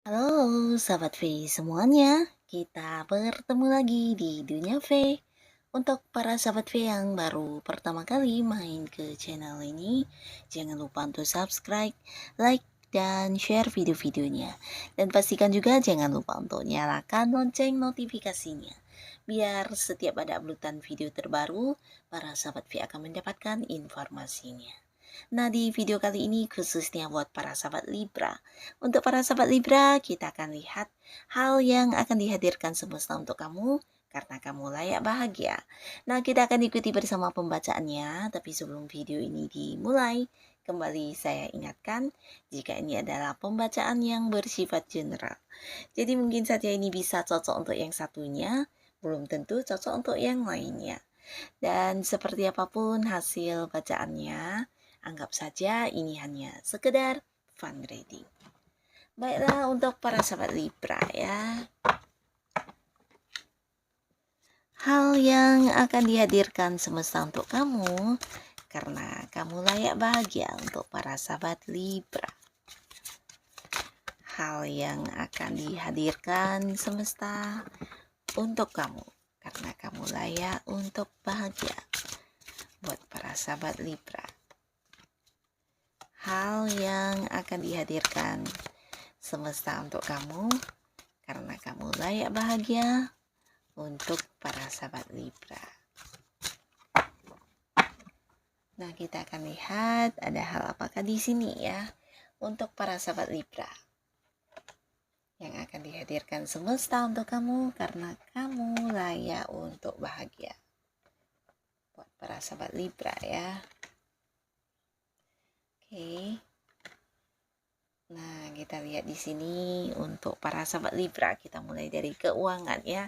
Halo sahabat V semuanya, kita bertemu lagi di Dunia V. Untuk para sahabat V yang baru pertama kali main ke channel ini, jangan lupa untuk subscribe, like, dan share video-videonya. Dan pastikan juga jangan lupa untuk nyalakan lonceng notifikasinya. Biar setiap ada uploadan video terbaru, para sahabat V akan mendapatkan informasinya. Nah, di video kali ini khususnya buat para sahabat Libra. Untuk para sahabat Libra, kita akan lihat hal yang akan dihadirkan semesta untuk kamu karena kamu layak bahagia. Nah, kita akan ikuti bersama pembacaannya, tapi sebelum video ini dimulai, kembali saya ingatkan jika ini adalah pembacaan yang bersifat general. Jadi mungkin saja ini bisa cocok untuk yang satunya, belum tentu cocok untuk yang lainnya. Dan seperti apapun hasil bacaannya, anggap saja ini hanya sekedar fun reading. Baiklah untuk para sahabat Libra ya. Hal yang akan dihadirkan semesta untuk kamu karena kamu layak bahagia untuk para sahabat Libra. Hal yang akan dihadirkan semesta untuk kamu karena kamu layak untuk bahagia buat para sahabat Libra. Hal yang akan dihadirkan semesta untuk kamu karena kamu layak bahagia untuk para sahabat Libra. Nah, kita akan lihat ada hal apakah di sini ya untuk para sahabat Libra yang akan dihadirkan semesta untuk kamu karena kamu layak untuk bahagia. Buat para sahabat Libra ya. Oke. Nah, kita lihat di sini untuk para sahabat Libra, kita mulai dari keuangan ya.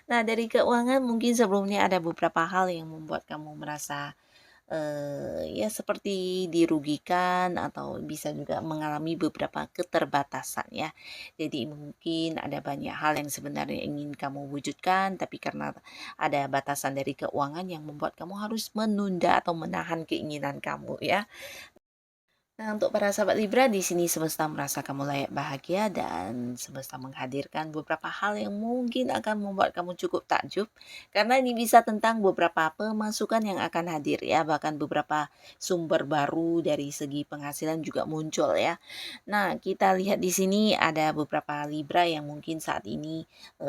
Nah, dari keuangan mungkin sebelumnya ada beberapa hal yang membuat kamu merasa ya seperti dirugikan atau bisa juga mengalami beberapa keterbatasan ya. Jadi mungkin ada banyak hal yang sebenarnya ingin kamu wujudkan, tapi karena ada batasan dari keuangan yang membuat kamu harus menunda atau menahan keinginan kamu ya. Nah, untuk para sahabat Libra, di sini semesta merasa kamu layak bahagia dan semesta menghadirkan beberapa hal yang mungkin akan membuat kamu cukup takjub. Karena ini bisa tentang beberapa pemasukan yang akan hadir ya, bahkan beberapa sumber baru dari segi penghasilan juga muncul ya. Nah, kita lihat di sini ada beberapa Libra yang mungkin saat ini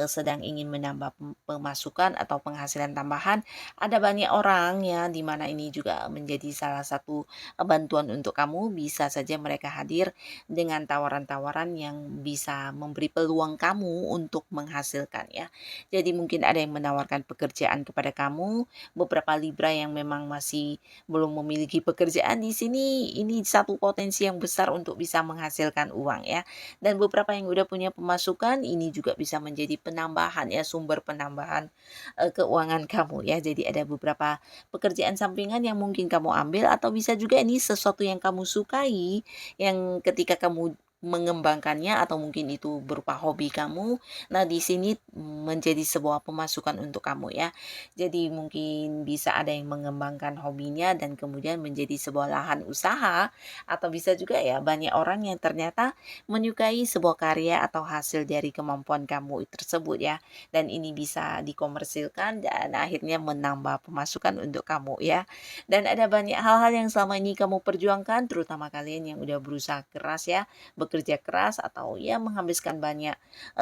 sedang ingin menambah pemasukan atau penghasilan tambahan. Ada banyak orang ya, di mana ini juga menjadi salah satu bantuan untuk kamu. Bisa saja mereka hadir dengan tawaran-tawaran yang bisa memberi peluang kamu untuk menghasilkan ya. Jadi mungkin ada yang menawarkan pekerjaan kepada kamu, beberapa Libra yang memang masih belum memiliki pekerjaan di sini ini satu potensi yang besar untuk bisa menghasilkan uang ya. Dan beberapa yang udah punya pemasukan ini juga bisa menjadi penambahan ya, sumber penambahan keuangan kamu ya. Jadi ada beberapa pekerjaan sampingan yang mungkin kamu ambil atau bisa juga ini sesuatu yang kamu sukai yang ketika kamu mengembangkannya atau mungkin itu berupa hobi kamu. Nah, di sini menjadi sebuah pemasukan untuk kamu ya. Jadi mungkin bisa ada yang mengembangkan hobinya dan kemudian menjadi sebuah lahan usaha atau bisa juga ya banyak orang yang ternyata menyukai sebuah karya atau hasil dari kemampuan kamu tersebut ya. Dan ini bisa dikomersilkan dan akhirnya menambah pemasukan untuk kamu ya. Dan ada banyak hal-hal yang selama ini kamu perjuangkan, terutama kalian yang udah berusaha keras ya, bekerja keras atau ya menghabiskan banyak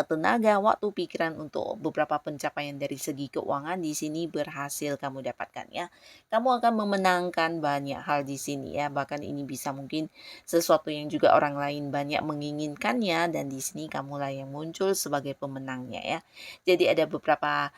tenaga, waktu, pikiran untuk beberapa pencapaian dari segi keuangan di sini berhasil kamu dapatkan ya. Kamu akan memenangkan banyak hal di sini ya, bahkan ini bisa mungkin sesuatu yang juga orang lain banyak menginginkannya dan di sini kamulah yang muncul sebagai pemenangnya ya. Jadi ada beberapa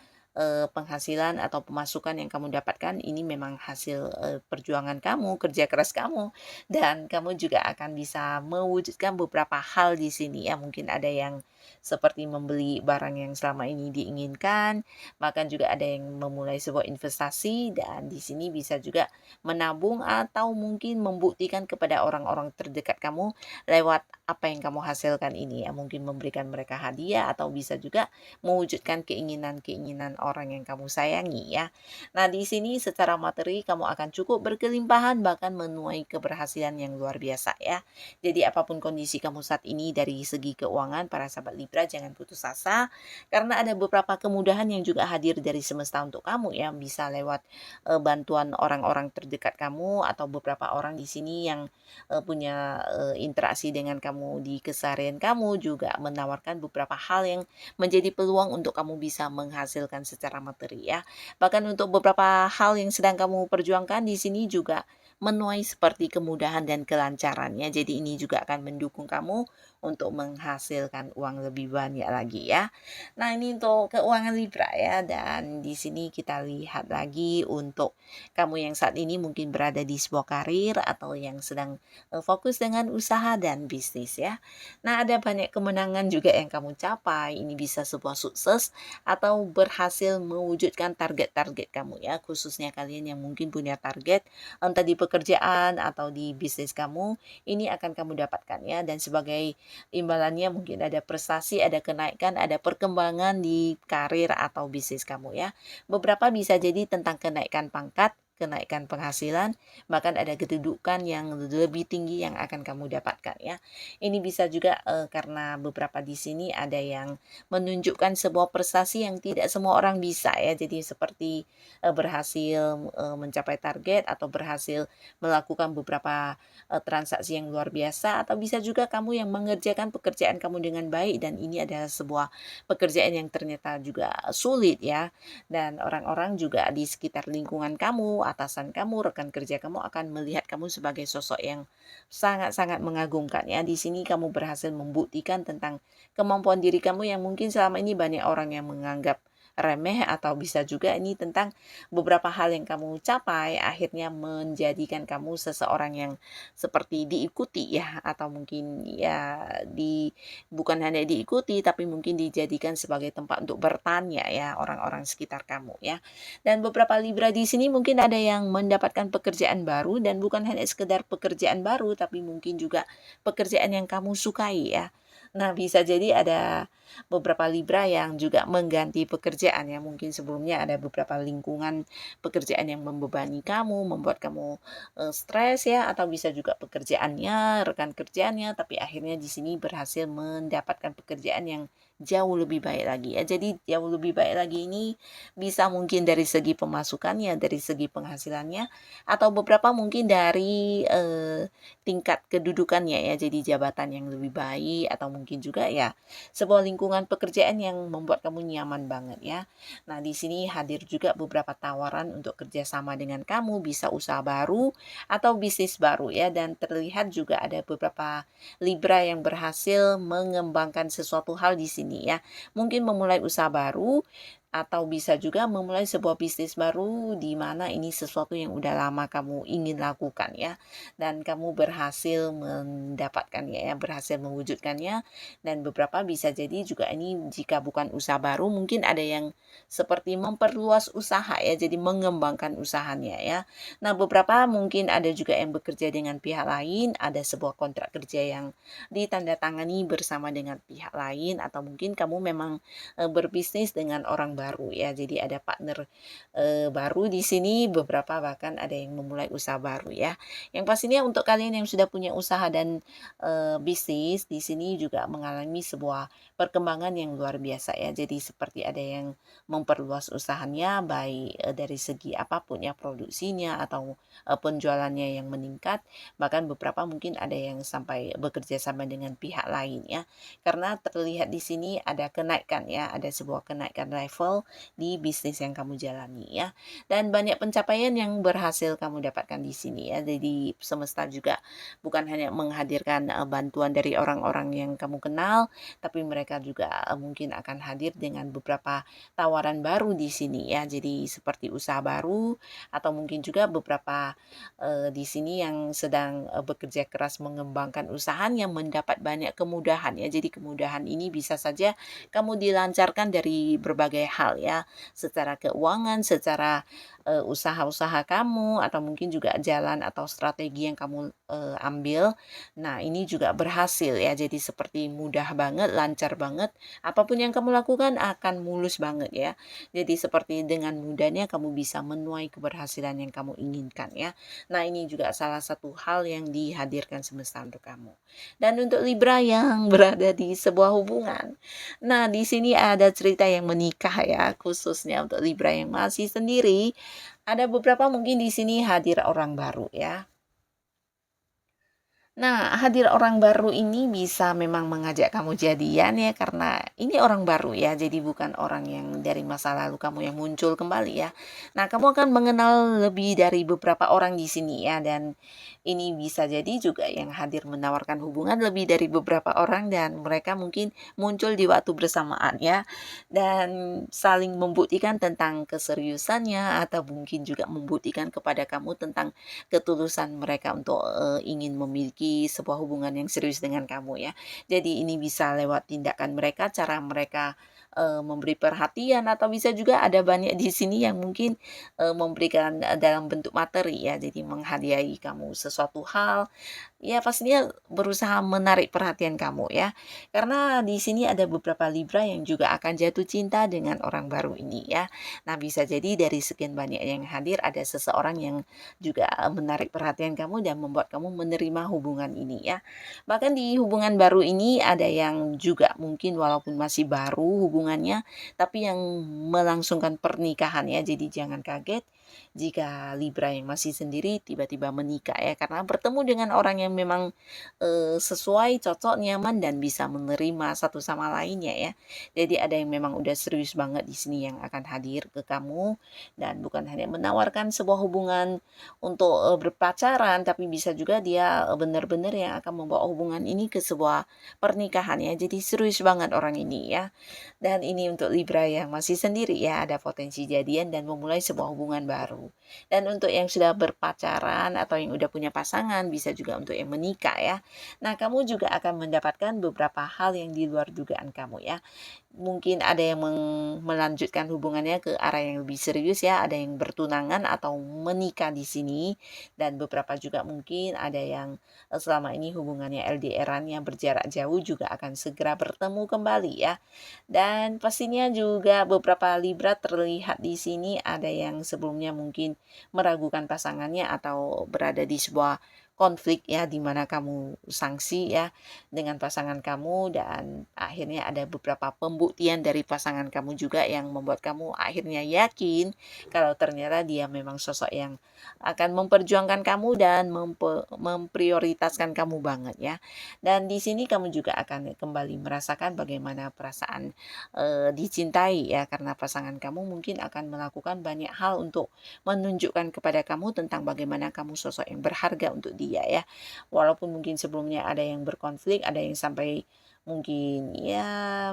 penghasilan atau pemasukan yang kamu dapatkan ini memang hasil perjuangan kamu, kerja keras kamu, dan kamu juga akan bisa mewujudkan beberapa hal di sini ya. Mungkin ada yang seperti membeli barang yang selama ini diinginkan, bahkan juga ada yang memulai sebuah investasi, dan di sini bisa juga menabung atau mungkin membuktikan kepada orang-orang terdekat kamu lewat apa yang kamu hasilkan ini ya. Mungkin memberikan mereka hadiah atau bisa juga mewujudkan keinginan-keinginan orang yang kamu sayangi ya. Nah, di sini secara materi kamu akan cukup berkelimpahan, bahkan menuai keberhasilan yang luar biasa ya. Jadi apapun kondisi kamu saat ini dari segi keuangan, para sahabat Libra jangan putus asa, karena ada beberapa kemudahan yang juga hadir dari semesta untuk kamu ya. Bisa lewat bantuan orang-orang terdekat kamu atau beberapa orang di sini yang punya interaksi dengan kamu di keseharian kamu, juga menawarkan beberapa hal yang menjadi peluang untuk kamu bisa menghasilkan secara materi ya. Bahkan untuk beberapa hal yang sedang kamu perjuangkan di sini juga menuai seperti kemudahan dan kelancarannya. Jadi ini juga akan mendukung kamu untuk menghasilkan uang lebih banyak lagi ya. Nah, ini untuk keuangan Libra ya, dan di sini kita lihat lagi untuk kamu yang saat ini mungkin berada di sebuah karir atau yang sedang fokus dengan usaha dan bisnis ya. Nah, ada banyak kemenangan juga yang kamu capai. Ini bisa sebuah sukses atau berhasil mewujudkan target-target kamu ya, khususnya kalian yang mungkin punya target entah di pekerjaan atau di bisnis kamu, ini akan kamu dapatkan ya. Dan sebagai imbalannya mungkin ada prestasi, ada kenaikan, ada perkembangan di karir atau bisnis kamu ya. Beberapa bisa jadi tentang kenaikan pangkat, kenaikan penghasilan, bahkan ada kedudukan yang lebih tinggi yang akan kamu dapatkan ya. Ini bisa juga karena beberapa di sini ada yang menunjukkan sebuah prestasi yang tidak semua orang bisa ya. Jadi seperti berhasil mencapai target atau berhasil melakukan beberapa transaksi yang luar biasa, atau bisa juga kamu yang mengerjakan pekerjaan kamu dengan baik, dan ini adalah sebuah pekerjaan yang ternyata juga sulit ya. Dan orang-orang juga di sekitar lingkungan kamu, atasan kamu, rekan kerja kamu akan melihat kamu sebagai sosok yang sangat-sangat mengagumkan ya. Di sini kamu berhasil membuktikan tentang kemampuan diri kamu yang mungkin selama ini banyak orang yang menganggap remeh, atau bisa juga ini tentang beberapa hal yang kamu capai akhirnya menjadikan kamu seseorang yang seperti diikuti ya, atau mungkin ya bukan hanya diikuti tapi mungkin dijadikan sebagai tempat untuk bertanya ya orang-orang sekitar kamu ya. Dan beberapa Libra di sini mungkin ada yang mendapatkan pekerjaan baru, dan bukan hanya sekedar pekerjaan baru tapi mungkin juga pekerjaan yang kamu sukai ya. Nah, bisa jadi ada beberapa Libra yang juga mengganti pekerjaan ya. Mungkin sebelumnya ada beberapa lingkungan pekerjaan yang membebani kamu, membuat kamu stres ya, atau bisa juga pekerjaannya, rekan kerjanya, tapi akhirnya di sini berhasil mendapatkan pekerjaan yang jauh lebih baik lagi ya. Jadi jauh lebih baik lagi ini bisa mungkin dari segi pemasukannya, dari segi penghasilannya, atau beberapa mungkin dari tingkat kedudukannya ya. Jadi jabatan yang lebih baik, atau mungkin juga ya sebuah lingkungan pekerjaan yang membuat kamu nyaman banget ya. Nah, di sini hadir juga beberapa tawaran untuk kerjasama dengan kamu, bisa usaha baru atau bisnis baru ya. Dan terlihat juga ada beberapa Libra yang berhasil mengembangkan sesuatu hal di sini ya. Mungkin memulai usaha baru, atau bisa juga memulai sebuah bisnis baru di mana ini sesuatu yang udah lama kamu ingin lakukan ya, dan kamu berhasil mendapatkannya ya, berhasil mewujudkannya. Dan beberapa bisa jadi juga ini jika bukan usaha baru, mungkin ada yang seperti memperluas usaha ya, jadi mengembangkan usahanya ya. Nah, beberapa mungkin ada juga yang bekerja dengan pihak lain, ada sebuah kontrak kerja yang ditandatangani bersama dengan pihak lain, atau mungkin kamu memang berbisnis dengan orang baru ya. Jadi ada partner baru di sini, beberapa bahkan ada yang memulai usaha baru ya. Yang pastinya untuk kalian yang sudah punya usaha dan bisnis di sini juga mengalami sebuah perkembangan yang luar biasa ya. Jadi seperti ada yang memperluas usahanya, baik dari segi apapun ya, produksinya atau penjualannya yang meningkat. Bahkan beberapa mungkin ada yang sampai bekerja sama dengan pihak lain ya. Karena terlihat di sini ada kenaikan ya, ada sebuah kenaikan level successful di bisnis yang kamu jalani ya. Dan banyak pencapaian yang berhasil kamu dapatkan di sini ya. Jadi semesta juga bukan hanya menghadirkan bantuan dari orang-orang yang kamu kenal, tapi mereka juga mungkin akan hadir dengan beberapa tawaran baru di sini ya. Jadi seperti usaha baru atau mungkin juga beberapa di sini yang sedang bekerja keras mengembangkan usahanya mendapat banyak kemudahan ya. Jadi kemudahan ini bisa saja kamu dilancarkan dari berbagai hal ya, secara keuangan, secara usaha-usaha kamu atau mungkin juga jalan atau strategi yang kamu ambil. Nah, ini juga berhasil ya. Jadi seperti mudah banget, lancar banget. Apapun yang kamu lakukan akan mulus banget ya. Jadi seperti dengan mudahnya kamu bisa menuai keberhasilan yang kamu inginkan ya. Nah, ini juga salah satu hal yang dihadirkan semesta untuk kamu. Dan untuk Libra yang berada di sebuah hubungan. Nah, di sini ada cerita yang menikah ya, khususnya untuk Libra yang masih sendiri. Ada beberapa mungkin di sini hadir orang baru ya. Nah, hadir orang baru ini bisa memang mengajak kamu jadian ya, karena ini orang baru ya, jadi bukan orang yang dari masa lalu kamu yang muncul kembali ya. Nah, kamu akan mengenal lebih dari beberapa orang di sini ya, dan ini bisa jadi juga yang hadir menawarkan hubungan lebih dari beberapa orang dan mereka mungkin muncul di waktu bersamaan ya, dan saling membuktikan tentang keseriusannya atau mungkin juga membuktikan kepada kamu tentang ketulusan mereka untuk ingin memiliki sebuah hubungan yang serius dengan kamu ya. Jadi ini bisa lewat tindakan mereka, cara mereka memberi perhatian atau bisa juga ada banyak di sini yang mungkin memberikan dalam bentuk materi ya. Jadi menghadiahi kamu sesuatu hal ya, pastinya berusaha menarik perhatian kamu ya. Karena di sini ada beberapa Libra yang juga akan jatuh cinta dengan orang baru ini ya. Nah, bisa jadi dari sekian banyak yang hadir ada seseorang yang juga menarik perhatian kamu dan membuat kamu menerima hubungan ini ya. Bahkan di hubungan baru ini ada yang juga mungkin walaupun masih baru hubungannya, tapi yang melangsungkan pernikahan ya. Jadi jangan kaget jika Libra yang masih sendiri tiba-tiba menikah ya, karena bertemu dengan orang yang memang sesuai, cocok, nyaman dan bisa menerima satu sama lainnya ya. Jadi ada yang memang udah serius banget di sini yang akan hadir ke kamu dan bukan hanya menawarkan sebuah hubungan untuk berpacaran, tapi bisa juga dia benar-benar yang akan membawa hubungan ini ke sebuah pernikahan ya. Jadi serius banget orang ini ya. Dan ini untuk Libra yang masih sendiri ya, ada potensi jadian dan memulai sebuah hubungan baru. Dan untuk yang sudah berpacaran atau yang udah punya pasangan, bisa juga untuk yang menikah ya. Nah, kamu juga akan mendapatkan beberapa hal yang di luar dugaan kamu ya. Mungkin ada yang melanjutkan hubungannya ke arah yang lebih serius ya, ada yang bertunangan atau menikah di sini, dan beberapa juga mungkin ada yang selama ini hubungannya LDR-an yang berjarak jauh juga akan segera bertemu kembali ya. Dan pastinya juga beberapa Libra terlihat di sini ada yang sebelumnya mungkin meragukan pasangannya atau berada di sebuah konflik ya, di mana kamu sangsi ya dengan pasangan kamu dan akhirnya ada beberapa pembuktian dari pasangan kamu juga yang membuat kamu akhirnya yakin kalau ternyata dia memang sosok yang akan memperjuangkan kamu dan memprioritaskan kamu banget ya. Dan di sini kamu juga akan kembali merasakan bagaimana perasaan dicintai ya, karena pasangan kamu mungkin akan melakukan banyak hal untuk menunjukkan kepada kamu tentang bagaimana kamu sosok yang berharga untuk dia ya. Walaupun mungkin sebelumnya ada yang berkonflik, ada yang sampai mungkin ya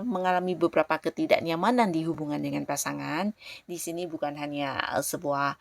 mengalami beberapa ketidaknyamanan di hubungan dengan pasangan. Di sini bukan hanya sebuah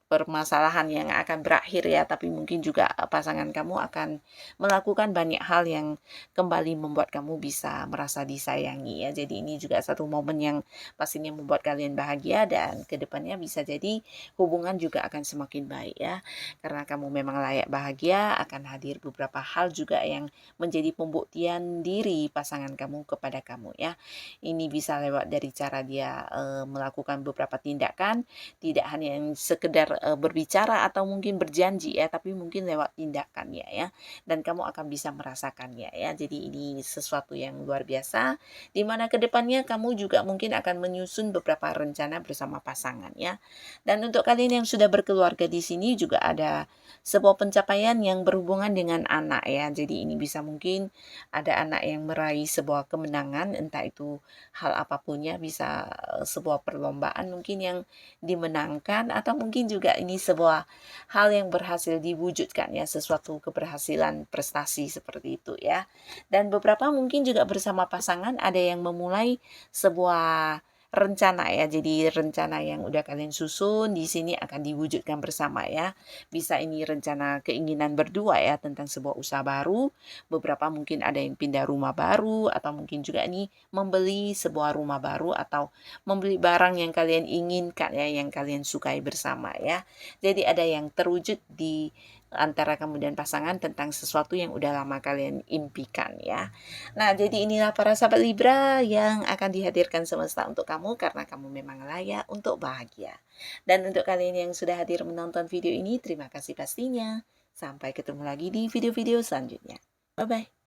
permasalahan yang akan berakhir ya, tapi mungkin juga pasangan kamu akan melakukan banyak hal yang kembali membuat kamu bisa merasa disayangi ya. Jadi ini juga satu momen yang pastinya membuat kalian bahagia dan kedepannya bisa jadi hubungan juga akan semakin baik ya. Karena kamu memang layak bahagia, akan hadir beberapa hal juga yang menjadi pembuktian diri pasangan kamu kepada kamu ya. Ini bisa lewat dari cara dia melakukan beberapa tindakan, tidak hanya yang sekedar berbicara atau mungkin berjanji ya, tapi mungkin lewat tindakannya ya, dan kamu akan bisa merasakannya ya. Jadi ini sesuatu yang luar biasa, di mana kedepannya kamu juga mungkin akan menyusun beberapa rencana bersama pasangan ya. Dan untuk kalian yang sudah berkeluarga di sini juga ada sebuah pencapaian yang berhubungan dengan anak ya. Jadi ini bisa mungkin ada anak yang meraih sebuah kemenangan, entah itu hal apapun ya, bisa sebuah perlombaan mungkin yang dimenangkan, atau mungkin juga ini sebuah hal yang berhasil diwujudkan ya, sesuatu keberhasilan prestasi seperti itu ya. Dan beberapa mungkin juga bersama pasangan ada yang memulai sebuah rencana ya. Jadi rencana yang udah kalian susun di sini akan diwujudkan bersama ya. Bisa ini rencana keinginan berdua ya tentang sebuah usaha baru. Beberapa mungkin ada yang pindah rumah baru, atau mungkin juga ini membeli sebuah rumah baru, atau membeli barang yang kalian inginkan ya, yang kalian sukai bersama ya. Jadi ada yang terwujud di antara kamu dan pasangan tentang sesuatu yang udah lama kalian impikan ya. Nah, jadi inilah para sahabat Libra yang akan dihadirkan semesta untuk kamu, karena kamu memang layak untuk bahagia. Dan untuk kalian yang sudah hadir menonton video ini, terima kasih pastinya. Sampai ketemu lagi di video-video selanjutnya. Bye-bye.